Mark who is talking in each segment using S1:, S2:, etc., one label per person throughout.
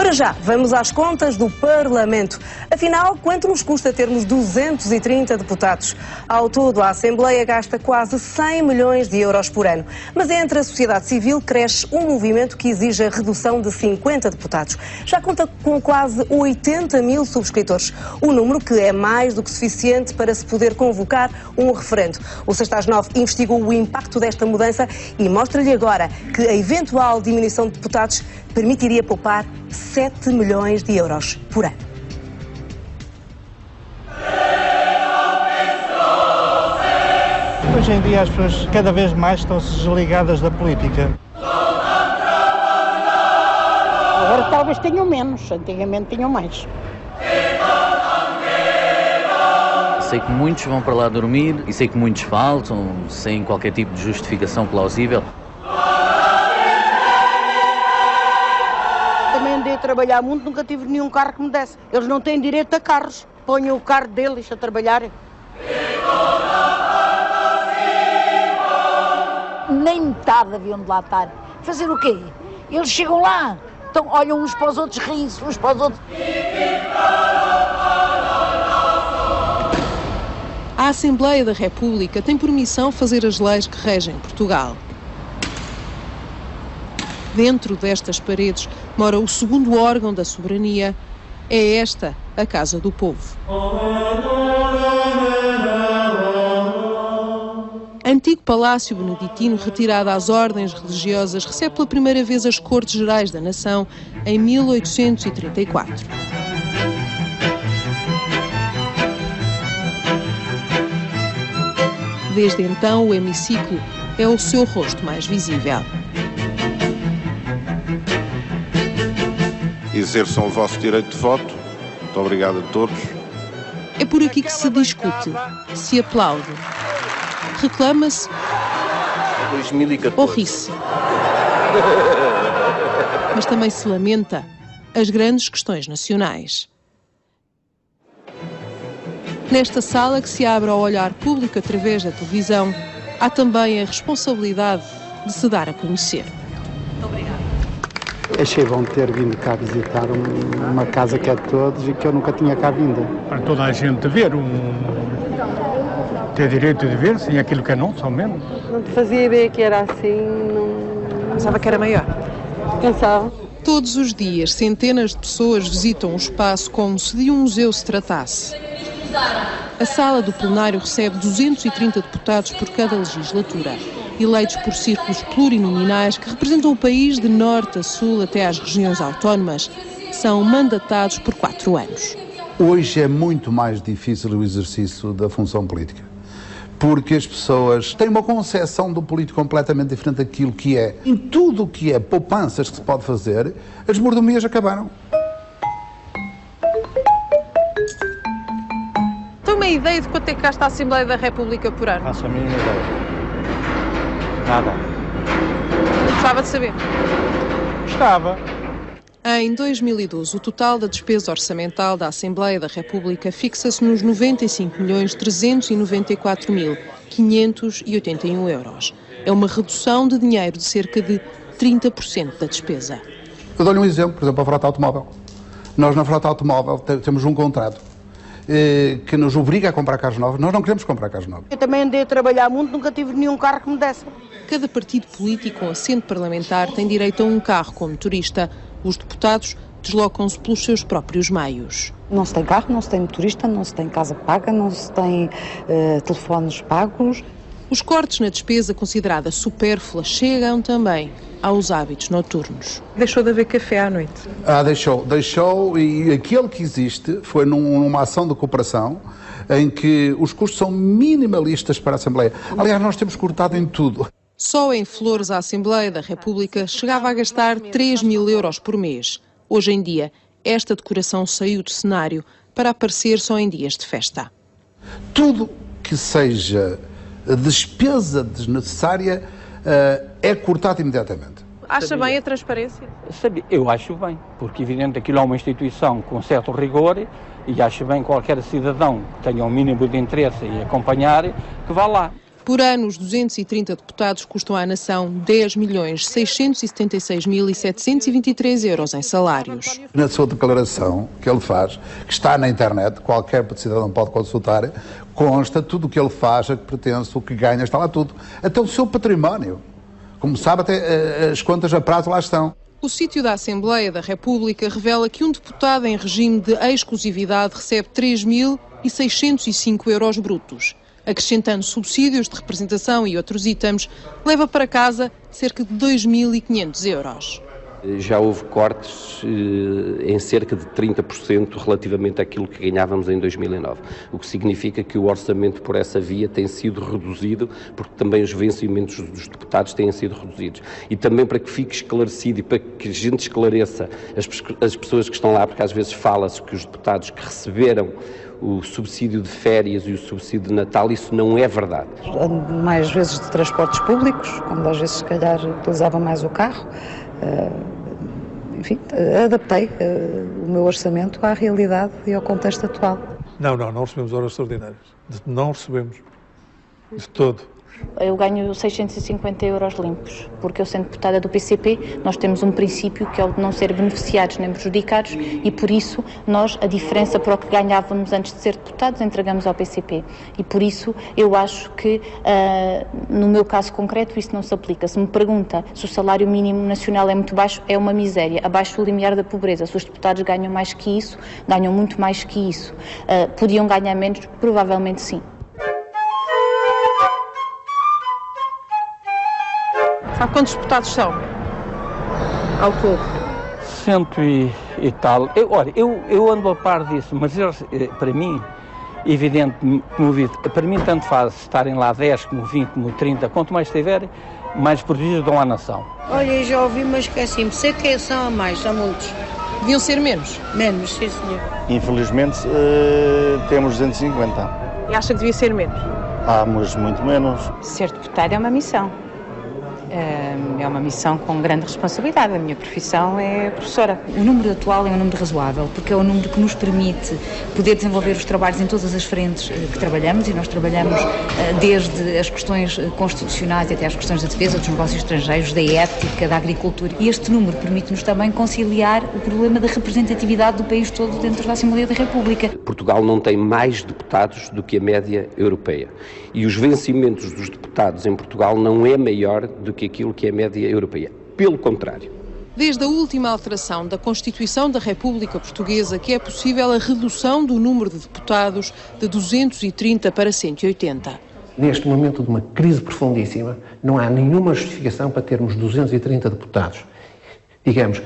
S1: Para já, vamos às contas do Parlamento. Afinal, quanto nos custa termos 230 deputados? Ao todo, a Assembleia gasta quase 100 milhões de euros por ano. Mas entre a sociedade civil cresce um movimento que exige a redução de 50 deputados. Já conta com quase 80 mil subscritores. Um número que é mais do que suficiente para se poder convocar um referendo. O 6-9 investigou o impacto desta mudança e mostra-lhe agora que a eventual diminuição de deputados permitiria poupar 7 milhões de euros por ano.
S2: Hoje em dia as pessoas cada vez mais estão-se desligadas da política.
S3: Agora talvez tenham menos, antigamente tinham mais.
S4: Sei que muitos vão para lá dormir e sei que muitos faltam, sem qualquer tipo de justificação plausível.
S3: Também andei a trabalhar muito, nunca tive nenhum carro que me desse. Eles não têm direito a carros. Ponham o carro deles a trabalhar.
S5: Nem metade haviam de lá estar. Fazer o quê? Eles chegam lá, então olham uns para os outros, riem-se uns para os outros.
S6: A Assembleia da República tem por missão fazer as leis que regem Portugal. Dentro destas paredes mora o segundo órgão da soberania. É esta a Casa do Povo. Antigo palácio beneditino retirado às ordens religiosas, recebe pela primeira vez as Cortes Gerais da Nação em 1834. Desde então, o hemiciclo é o seu rosto mais visível.
S7: Exerçam o vosso direito de voto. Muito obrigado a todos.
S6: É por aqui que se discute, se aplaude, reclama-se ou ri-se. Mas também se lamenta as grandes questões nacionais. Nesta sala que se abre ao olhar público através da televisão, há também a responsabilidade de se dar a conhecer.
S8: Achei bom ter vindo cá visitar uma casa que é de todos e que eu nunca tinha cá vindo.
S2: Para toda a gente ver, ter direito de ver, sem aquilo que é não, só menos.
S9: Não te fazia ideia que era assim, não...
S6: Pensava que era maior.
S9: Pensava.
S6: Todos os dias, centenas de pessoas visitam o espaço como se de um museu se tratasse. A sala do plenário recebe 230 deputados por cada legislatura, eleitos por círculos plurinominais que representam o país de norte a sul até às regiões autónomas. São mandatados por 4 anos.
S10: Hoje é muito mais difícil o exercício da função política, porque as pessoas têm uma concepção do político completamente diferente daquilo que é. Em tudo o que é poupanças que se pode fazer, as mordomias acabaram.
S6: Tem uma ideia de quanto é que gasta a Assembleia da República por ano?
S2: Faço a mínima ideia. Nada.
S6: Gostava de saber.
S2: Gostava.
S6: Em 2012, o total da despesa orçamental da Assembleia da República fixa-se nos 95.394.581 euros. É uma redução de dinheiro de cerca de 30% da despesa.
S10: Eu dou-lhe um exemplo, por exemplo, a frota automóvel. Nós na frota automóvel temos um contrato que nos obriga a comprar carros novos. Nós não queremos comprar carros novos.
S3: Eu também andei a trabalhar muito, nunca tive nenhum carro que me desse.
S6: Cada partido político com assento parlamentar tem direito a um carro com motorista. Os deputados deslocam-se pelos seus próprios meios.
S11: Não se tem carro, não se tem motorista, não se tem casa paga, não se tem telefones pagos.
S6: Os cortes na despesa considerada supérflua chegam também aos hábitos noturnos. Deixou de haver café à noite?
S10: Deixou, e aquele que existe foi numa ação de cooperação em que os custos são minimalistas para a Assembleia. Aliás, nós temos cortado em tudo.
S6: Só em flores a Assembleia da República chegava a gastar 3.000 euros por mês. Hoje em dia, esta decoração saiu do cenário para aparecer só em dias de festa.
S10: Tudo que seja despesa desnecessária é cortado imediatamente.
S6: Acha bem a transparência?
S12: Eu acho bem, porque evidente aquilo é uma instituição com certo rigor e acho bem qualquer cidadão que tenha um mínimo de interesse em acompanhar que vá lá.
S6: Por ano, os 230 deputados custam à nação 10.676.723 euros em salários.
S10: Na sua declaração que ele faz, que está na internet, qualquer cidadão pode consultar, consta tudo o que ele faz, a que pertence, o que ganha, está lá tudo. Até o seu património. Como sabe, até as contas a prazo lá estão.
S6: O sítio da Assembleia da República revela que um deputado em regime de exclusividade recebe 3.605 euros brutos. Acrescentando subsídios de representação e outros itens, leva para casa cerca de 2.500 euros.
S13: Já houve cortes em cerca de 30% relativamente àquilo que ganhávamos em 2009, o que significa que o orçamento por essa via tem sido reduzido, porque também os vencimentos dos deputados têm sido reduzidos. E também para que fique esclarecido e para que a gente esclareça as pessoas que estão lá, porque às vezes fala-se que os deputados que receberam o subsídio de férias e o subsídio de Natal, isso não é verdade.
S11: Ando mais vezes de transportes públicos, quando às vezes se calhar utilizava mais o carro. Enfim, adaptei o meu orçamento à realidade e ao contexto atual.
S14: Não recebemos horas extraordinárias. Não recebemos. De todo.
S15: Eu ganho 650 euros limpos, porque eu, sendo deputada do PCP, nós temos um princípio que é o de não ser beneficiados nem prejudicados e, por isso, nós, a diferença para o que ganhávamos antes de ser deputados, entregamos ao PCP. E, por isso, eu acho que, no meu caso concreto, isso não se aplica. Se me pergunta se o salário mínimo nacional é muito baixo, é uma miséria, abaixo do limiar da pobreza. Se os deputados ganham mais que isso, ganham muito mais que isso. Podiam ganhar menos? Provavelmente sim.
S6: Sabe quantos deputados são ao todo?
S12: 100 e tal. Eu ando a par disso, mas eles, para mim, evidente, para mim tanto faz estarem lá 10, como 20, como 30, quanto mais estiverem, mais prejuízo dão à nação.
S3: Olha, já ouvi, mas esqueci-me. Sei que são a mais, são muitos.
S6: Deviam ser menos?
S3: Menos, sim, senhor.
S2: Infelizmente, temos 250.
S6: E acha que devia ser menos?
S2: Mas muito menos.
S16: Ser deputado é uma missão. É uma missão com grande responsabilidade. A minha profissão é professora.
S11: O número atual é um número razoável, porque é o número que nos permite poder desenvolver os trabalhos em todas as frentes que trabalhamos, e nós trabalhamos desde as questões constitucionais até as questões da defesa, dos negócios estrangeiros, da ética, da agricultura. E este número permite-nos também conciliar o problema da representatividade do país todo dentro da Assembleia da República.
S13: Portugal não tem mais deputados do que a média europeia. E os vencimentos dos deputados em Portugal não é maior do que aquilo que é a média europeia. Pelo contrário.
S6: Desde a última alteração da Constituição da República Portuguesa que é possível a redução do número de deputados de 230 para 180.
S17: Neste momento de uma crise profundíssima, não há nenhuma justificação para termos 230 deputados. Digamos,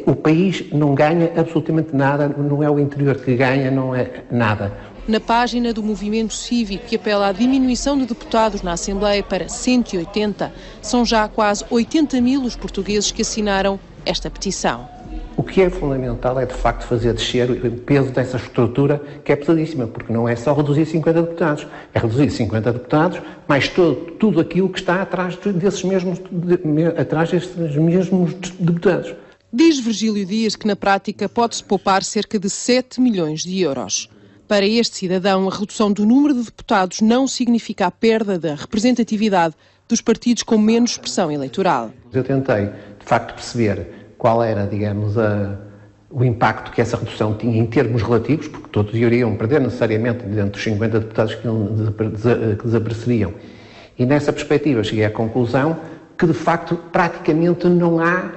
S17: o país não ganha absolutamente nada, não é o interior que ganha, não é nada.
S6: Na página do Movimento Cívico, que apela à diminuição de deputados na Assembleia para 180, são já quase 80 mil os portugueses que assinaram esta petição.
S17: O que é fundamental é, de facto, fazer descer o peso dessa estrutura, que é pesadíssima, porque não é só reduzir 50 deputados, é reduzir 50 deputados, mais tudo aquilo que está atrás desses mesmos deputados.
S6: Diz Virgílio Dias que, na prática, pode-se poupar cerca de 7 milhões de euros. Para este cidadão, a redução do número de deputados não significa a perda da representatividade dos partidos com menos expressão eleitoral.
S17: Eu tentei, de facto, perceber qual era, digamos, o impacto que essa redução tinha em termos relativos, porque todos iriam perder necessariamente dentro dos 50 deputados que desapareceriam. E nessa perspectiva cheguei à conclusão que, de facto, praticamente não há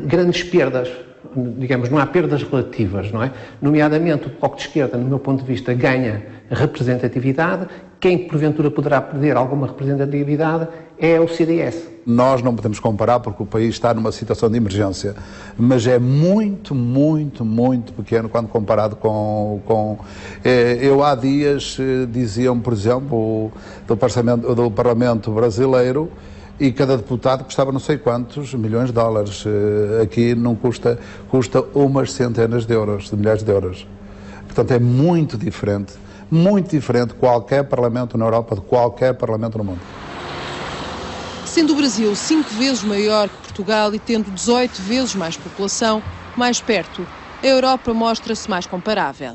S17: grandes perdas. Digamos, não há perdas relativas, não é? Nomeadamente, o Bloco de Esquerda, no meu ponto de vista, ganha representatividade. Quem, porventura, poderá perder alguma representatividade é o CDS.
S10: Nós não podemos comparar porque o país está numa situação de emergência, mas é muito, muito, muito pequeno quando comparado com... Eu há dias diziam, por exemplo, do Parlamento brasileiro, e cada deputado custava não sei quantos milhões de dólares. Aqui não custa umas centenas de euros, de milhares de euros. Portanto, é muito diferente de qualquer parlamento na Europa, de qualquer parlamento no mundo.
S6: Sendo o Brasil 5 vezes maior que Portugal e tendo 18 vezes mais população, mais perto, a Europa mostra-se mais comparável.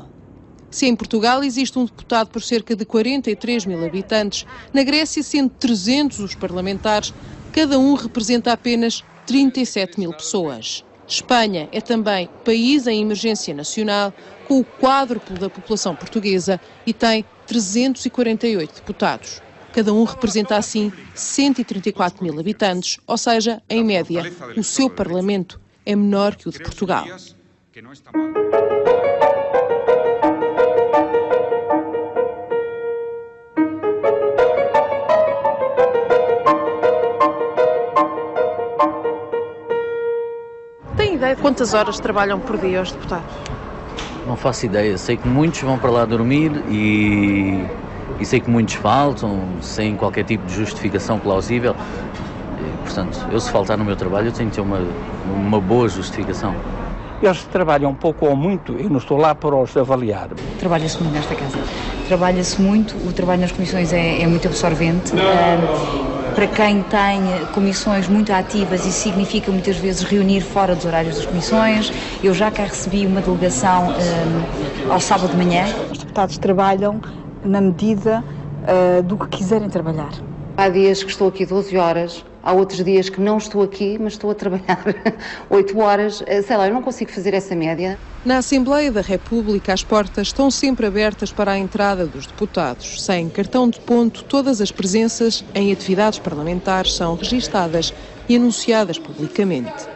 S6: Se em Portugal existe um deputado por cerca de 43 mil habitantes, na Grécia, sendo 300 os parlamentares, cada um representa apenas 37 mil pessoas. Espanha é também país em emergência nacional, com o quádruplo da população portuguesa e tem 348 deputados. Cada um representa, assim, 134 mil habitantes, ou seja, em média, o seu Parlamento é menor que o de Portugal. Tem ideia de quantas horas trabalham por dia os deputados?
S4: Não faço ideia. Sei que muitos vão para lá dormir e sei que muitos faltam, sem qualquer tipo de justificação plausível. Portanto, eu se faltar no meu trabalho, eu tenho que ter uma boa justificação.
S12: Eles trabalham pouco ou muito, eu não estou lá para os avaliar.
S11: Trabalha-se muito nesta casa. Trabalha-se muito, o trabalho nas comissões é muito absorvente. Para quem tem comissões muito ativas, isso significa muitas vezes reunir fora dos horários das comissões. Eu já cá recebi uma delegação ao sábado de manhã.
S18: Os deputados trabalham na medida do que quiserem trabalhar.
S19: Há dias que estou aqui 12 horas, há outros dias que não estou aqui, mas estou a trabalhar 8 horas. Sei lá, eu não consigo fazer essa média.
S6: Na Assembleia da República, as portas estão sempre abertas para a entrada dos deputados. Sem cartão de ponto, todas as presenças em atividades parlamentares são registadas e anunciadas publicamente.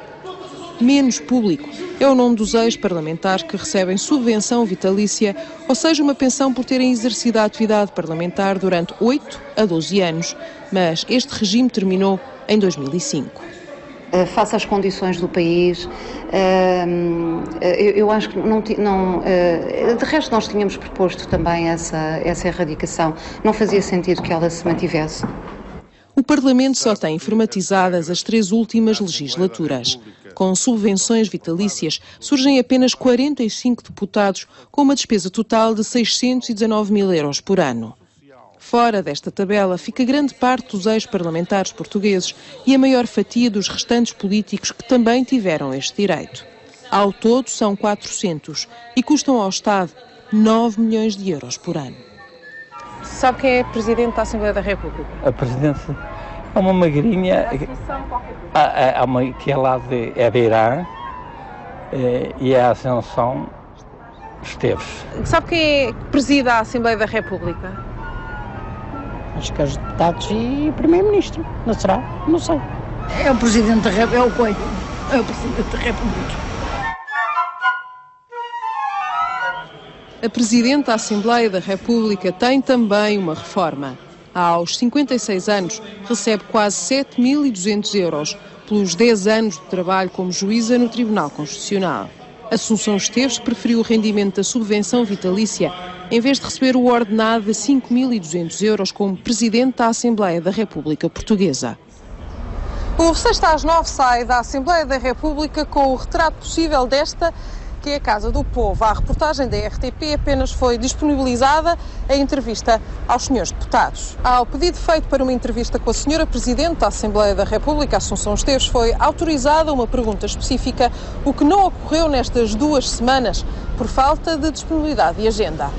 S6: Menos público é o nome dos ex-parlamentares que recebem subvenção vitalícia, ou seja, uma pensão por terem exercido a atividade parlamentar durante 8 a 12 anos. Mas este regime terminou em 2005.
S19: Face às condições do país, eu acho que de resto nós tínhamos proposto também essa erradicação. Não fazia sentido que ela se mantivesse.
S6: O Parlamento só tem informatizadas as 3 últimas legislaturas. Com subvenções vitalícias, surgem apenas 45 deputados, com uma despesa total de 619 mil euros por ano. Fora desta tabela fica grande parte dos ex-parlamentares portugueses e a maior fatia dos restantes políticos que também tiveram este direito. Ao todo são 400 e custam ao Estado 9 milhões de euros por ano. Sabe quem é Presidente da Assembleia da República?
S12: A Presidente é uma magrinha que é lá de Beirã e a Ascensão Esteves.
S6: Sabe quem é que preside a Assembleia da República?
S3: Acho que os deputados e o Primeiro-Ministro. Não será? Não sei.
S5: É o Presidente da República. É o Presidente da República.
S6: A Presidente da Assembleia da República tem também uma reforma. Aos 56 anos, recebe quase 7.200 euros pelos 10 anos de trabalho como juíza no Tribunal Constitucional. Assunção Esteves preferiu o rendimento da subvenção vitalícia em vez de receber o ordenado de 5.200 euros como Presidente da Assembleia da República Portuguesa. O Sexta às 9 sai da Assembleia da República com o retrato possível desta, que é a Casa do Povo. A reportagem da RTP apenas foi disponibilizada a entrevista aos senhores deputados. Ao pedido feito para uma entrevista com a senhora Presidente da Assembleia da República, Assunção Esteves, foi autorizada uma pergunta específica, o que não ocorreu nestas 2 semanas, por falta de disponibilidade de agenda.